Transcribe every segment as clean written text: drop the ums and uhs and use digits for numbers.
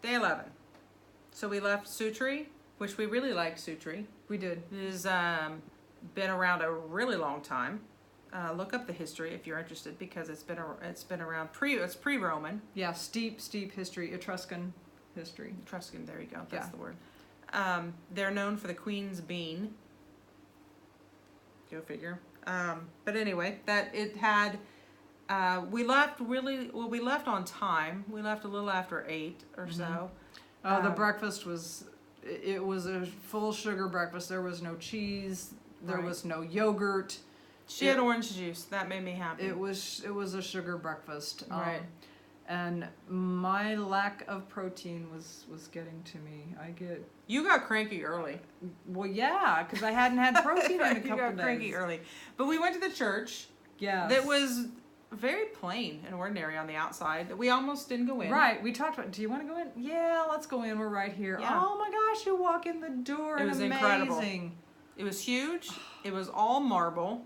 Day 11. So we left Sutri, which we really like Sutri. We did. It has been around a really long time. Look up the history if you're interested, because it's been around it's pre-Roman. Yeah, steep history, Etruscan history. Etruscan, there you go. That's the word. They're known for the Queen's Bean. Go figure. But anyway, that it had. We left on time. We left a little after 8 or so. The breakfast was a full sugar breakfast. There was no cheese. There was no yogurt. She had orange juice. That made me happy. It was a sugar breakfast. Right. And my lack of protein was getting to me. You got cranky early. Well, yeah, because I hadn't had protein in a couple You got days. cranky early. But we went to the church. Yeah. That was very plain and ordinary on the outside. We almost didn't go in. Right. We talked about, do you want to go in? Yeah, let's go in. We're right here. Yeah. Oh my gosh, you walk in the door. It was amazing. incredible. It was huge. It was all marble.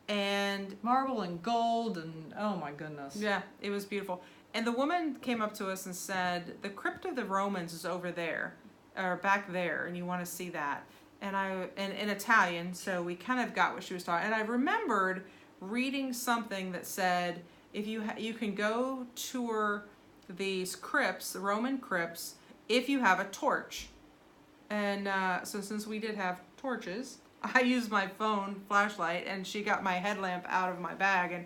And marble and gold and oh my goodness. Yeah, it was beautiful. And the woman came up to us and said, the crypt of the Romans is over there, or back there, and you want to see that. And in Italian, so we kind of got what she was talking. And I remembered reading something that said, if you can go tour these crypts, the Roman crypts, if you have a torch. And so since we did have torches, I used my phone flashlight, and she got my headlamp out of my bag, and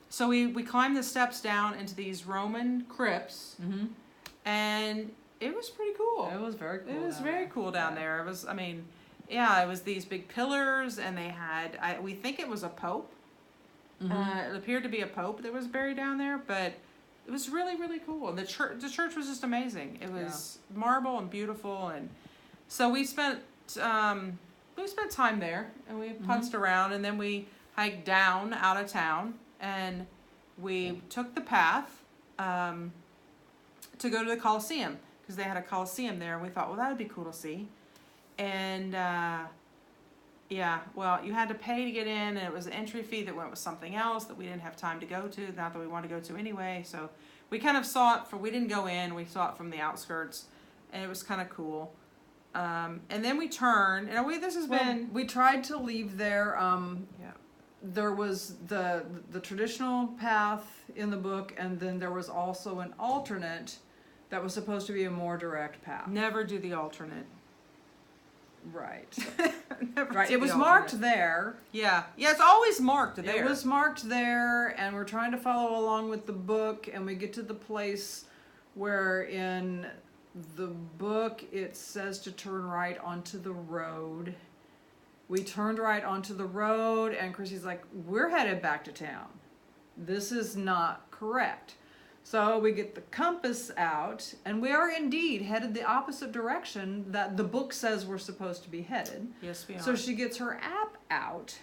so we climbed the steps down into these Roman crypts, and it was pretty cool. It was very cool. It was very cool down there. It was, it was these big pillars, and they had, we think it was a pope. It appeared to be a pope that was buried down there, but it was really, really cool. And the church was just amazing. It was marble and beautiful, and so we spent time there, and we putzed around, and then we hiked down out of town, and we took the path to go to the Colosseum, because they had a Colosseum there, and we thought, well, that would be cool to see. And you had to pay to get in, and it was an entry fee that went with something else that we didn't have time to go to, not that we wanted to go to anyway. So we kind of saw it we didn't go in, we saw it from the outskirts, and it was kind of cool. And then we turned, and we tried to leave there. There was the traditional path in the book, and then there was also an alternate that was supposed to be a more direct path. Never do the alternate. Right. Right. It was marked there. Yeah. Yeah, it's always marked there. It was marked there, and we're trying to follow along with the book, and we get to the place where in the book it says to turn right onto the road. We turned right onto the road, and Kristie's like, we're headed back to town. This is not correct. So we get the compass out, and we are indeed headed the opposite direction that the book says we're supposed to be headed. Yes, we are. So she gets her app out,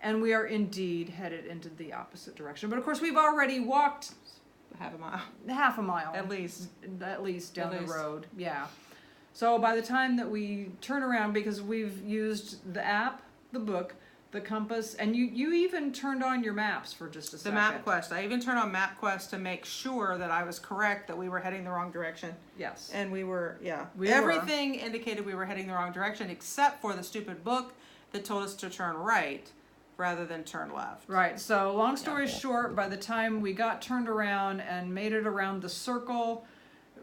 and we are indeed headed into the opposite direction. But of course, we've already walked half a mile. At least down the road. Yeah. So by the time that we turn around, because we've used the app, the book, the compass, and you even turned on your maps for just a second. The MapQuest. I even turned on MapQuest to make sure that I was correct, that we were heading the wrong direction. Yes. And we were, everything indicated we were heading the wrong direction, except for the stupid book that told us to turn right rather than turn left. Right. So long story short, by the time we got turned around and made it around the circle,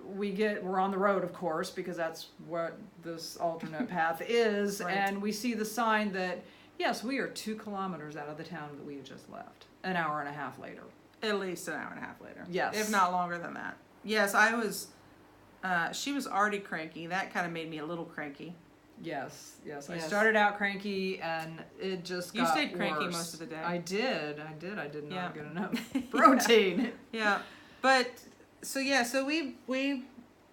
we're on the road, of course, because that's what this alternate path is. Right. And we see the sign that, yes, we are 2 kilometers out of the town that we had just left. An hour and a half later. At least an hour and a half later. Yes. If not longer than that. Yes, she was already cranky. That kind of made me a little cranky. Yes. I started out cranky, and it just got worse. You stayed cranky worse. most of the day. I did not get enough protein. Yeah. But, so we...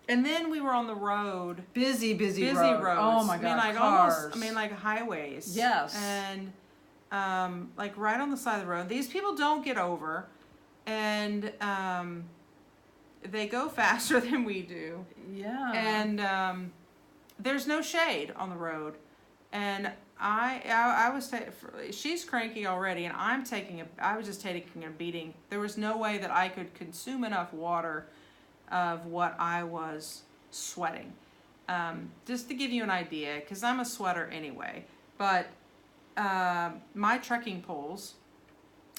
And then we were on the road. Busy road. roads. Oh my God, cars. Like highways. Yes. And like right on the side of the road. These people don't get over, and they go faster than we do. Yeah. And there's no shade on the road, and I was she's cranky already, and I was just taking a beating. There was no way that I could consume enough water of what I was sweating. Just to give you an idea, because I'm a sweater anyway, but my trekking poles,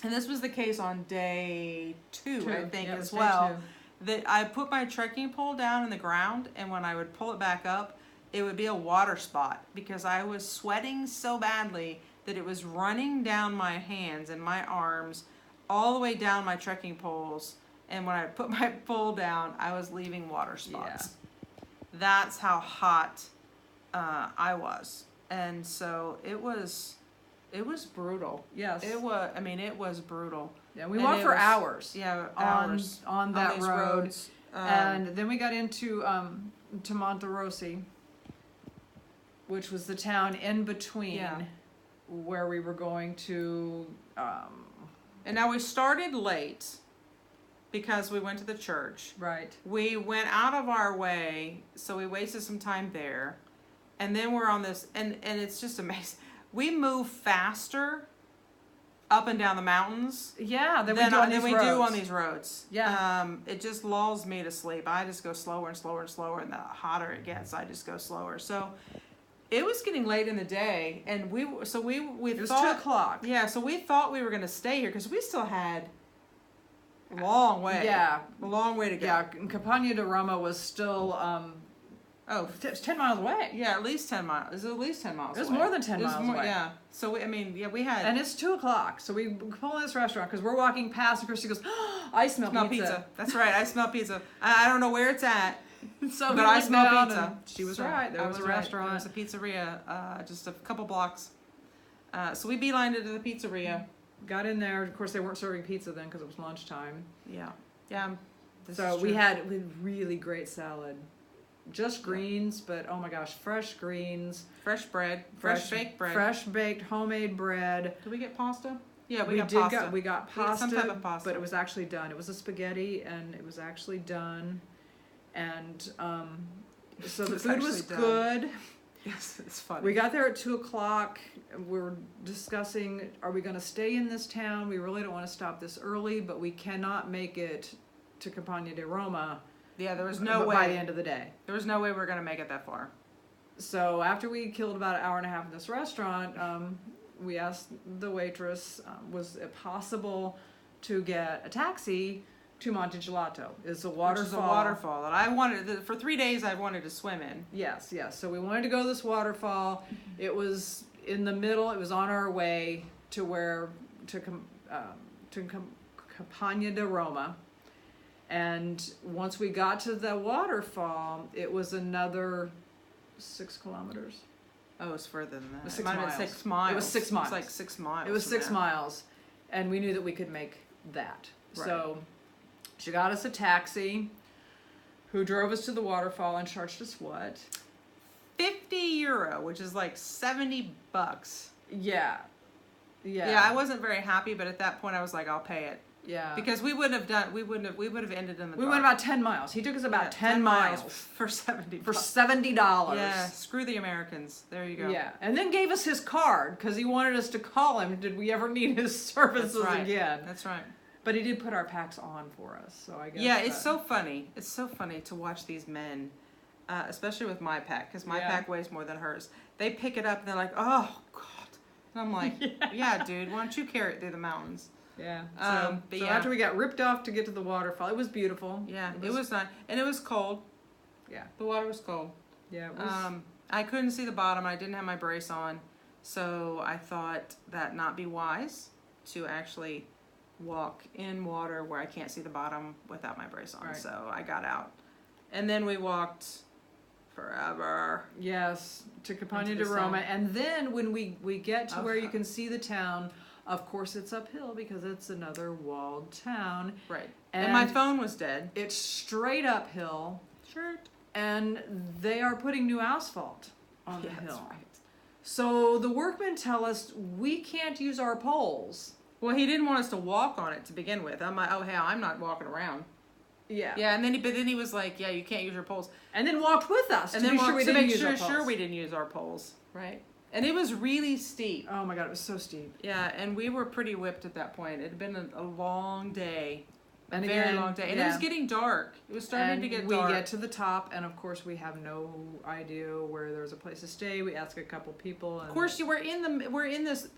and this was the case on day two, I think, as well, that I put my trekking pole down in the ground, and when I would pull it back up, it would be a water spot because I was sweating so badly that it was running down my hands and my arms all the way down my trekking poles. And when I put my pole down, I was leaving water spots. Yeah. That's how hot I was. And so it was brutal. Yes. It was brutal. Yeah, we walked for hours. Yeah, hours on that road. Roads. And then we got into to Monterosi, which was the town in between where we were going to. And now we started late because we went to the church. Right. We went out of our way, so we wasted some time there. And then we're on this, and it's just amazing. We move faster up and down the mountains. Yeah, than we do on these roads. Yeah. It just lulls me to sleep. I just go slower and slower and slower, and the hotter it gets, I just go slower. So it was getting late in the day, and we it was thought 2:00. Yeah, so we thought we were going to stay here because we still had a long way. Yeah, a long way to go. Yeah, and Compagnano de Roma was still it's 10 miles away. Yeah, at least 10 miles. It was at least 10 miles. It was more than 10 miles away. Yeah. So we had. And it's 2:00. So we pull in this restaurant because we're walking past, and Kristie goes, oh, "I smell pizza." That's right. I smell pizza. I don't know where it's at. So but I smell pizza. She was right. There was a restaurant. There was a pizzeria just a couple blocks. So we beelined it to the pizzeria. Got in there. Of course, they weren't serving pizza then because it was lunchtime. Yeah. Yeah. So we had really great salad. Just greens, but oh my gosh, fresh greens. Fresh bread. Fresh baked bread. Fresh baked homemade bread. Did we get pasta? Yeah, we got pasta. We got pasta, some type of pasta. But it was actually done. It was a spaghetti, and it was actually done. And so the food was good. Yes, it's funny. We got there at 2:00. We were discussing, are we going to stay in this town? We really don't want to stop this early, but we cannot make it to Compagnano de Roma. Yeah, there was no way. By the end of the day. There was no way we were going to make it that far. So after we killed about an hour and a half in this restaurant, we asked the waitress, was it possible to get a taxi to Monte Gelato? It's a waterfall. Which is a waterfall that I wanted, for 3 days I wanted to swim in. Yes. So we wanted to go to this waterfall. It was in the middle. It was on our way to Compagnano de Roma. And once we got to the waterfall, it was another 6 kilometers. Oh, it was further than that. It might have been 6 miles. It was 6 miles. It was like 6 miles. It was 6 miles. And we knew that we could make that. Right. So she got us a taxi who drove us to the waterfall and charged us what? €50, which is like $70. Yeah. Yeah, I wasn't very happy, but at that point I was like, I'll pay it. Yeah. Because we would have ended in the dark. We went about 10 miles. He took us about 10 miles for $70. For $70. Yeah, screw the Americans. There you go. Yeah. And then gave us his card because he wanted us to call him. Did we ever need his services again? That's right. But he did put our packs on for us, so I guess. Yeah, it's so funny. It's so funny to watch these men, especially with my pack, because my pack weighs more than hers. They pick it up and they're like, "Oh God," and I'm like, "Yeah, dude, why don't you carry it through the mountains?" Yeah. So after we got ripped off to get to the waterfall, it was beautiful. Yeah, it was nice, and it was cold. Yeah. The water was cold. Yeah. It was... I couldn't see the bottom. I didn't have my brace on, so I thought that not be wise to actually walk in water where I can't see the bottom without my brace on. Right. So I got out, and then we walked forever. Yes, to Compagnano de Roma, and then when we get to where you can see the town. Of course, it's uphill because it's another walled town. Right. And my phone was dead. It's straight uphill. Sure. And they are putting new asphalt on the hill. That's right. So the workmen tell us we can't use our poles. Well, he didn't want us to walk on it to begin with. I'm like, oh, hey, I'm not walking around. Yeah. Yeah, and then he was like, yeah, you can't use your poles. And then walked with us and to then make sure we didn't use our poles. Sure we didn't use our poles. Right. And it was really steep. Oh my God, it was so steep. Yeah, and we were pretty whipped at that point. It had been a long day. A And very again, long day. And it was getting dark. It was starting to get dark. We get to the top, and of course we have no idea where there's a place to stay. We ask a couple people. And of course, we're in this,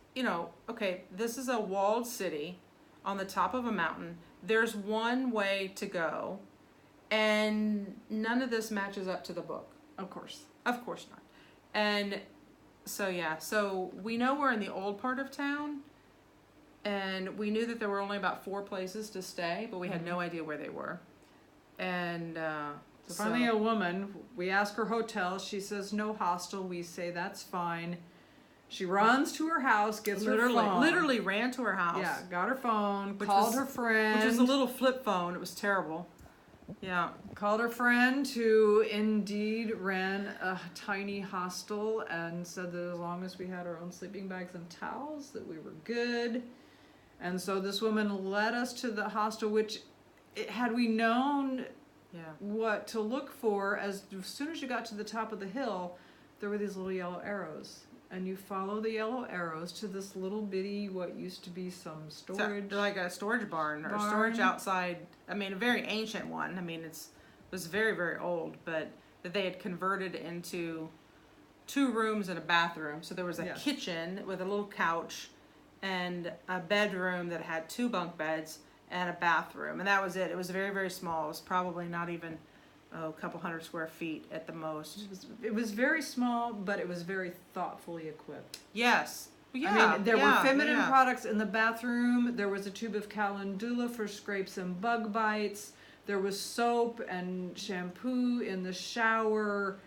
okay, this is a walled city on the top of a mountain. There's one way to go, and none of this matches up to the book. Of course. Of course not. And so we know we're in the old part of town, and we knew that there were only about 4 places to stay, but we had no idea where they were. And so finally a woman, we ask her hotel, she says no hostel, we say that's fine. She runs to her house, gets her phone. Literally ran to her house. Yeah, got her phone, called her friend. Which was a little flip phone. It was terrible. Yeah. Called her friend, who indeed ran a tiny hostel, and said that as long as we had our own sleeping bags and towels, that we were good. And so this woman led us to the hostel, which, had we known what to look for, as soon as you got to the top of the hill, there were these little yellow arrows. And you follow the yellow arrows to this little bitty, what used to be some storage. Like a storage barn or storage outside. I mean, a very ancient one. I mean, it was very, very old, but that they had converted into 2 rooms and a bathroom. So there was a kitchen with a little couch and a bedroom that had 2 bunk beds and a bathroom. And that was it. It was very, very small. It was probably not even a couple hundred square feet at the most. It was very small, but it was very thoughtfully equipped. Yes. Yeah. I mean, there were feminine products in the bathroom. There was a tube of calendula for scrapes and bug bites. There was soap and shampoo in the shower.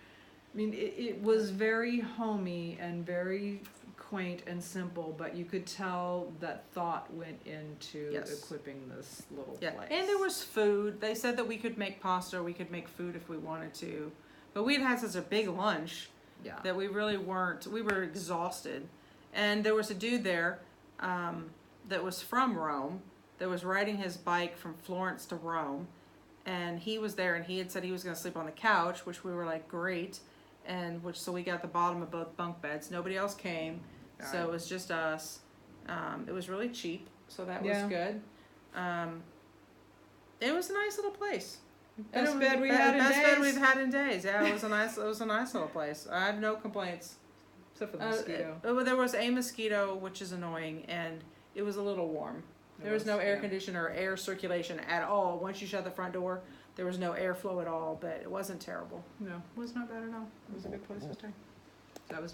I mean, it was very homey and very quaint and simple, but you could tell that thought went into equipping this little place. And there was food. They said that we could make pasta, we could make food if we wanted to. But we had such a big lunch that we really weren't, we were exhausted. And there was a dude there that was from Rome, that was riding his bike from Florence to Rome. And he was there, and he had said he was going to sleep on the couch, which we were like, great. And so we got the bottom of both bunk beds. Nobody else came. So it was just us. It was really cheap, so that was good. It was a nice little place. Best bed we've had in days. Yeah, it was a nice little place. I have no complaints, except for the mosquito. There was a mosquito, which is annoying, and it was a little warm. There was no air conditioner or air circulation at all. Once you shut the front door, there was no airflow at all, but it wasn't terrible. No, it was not bad at all. It was a good place to stay. That was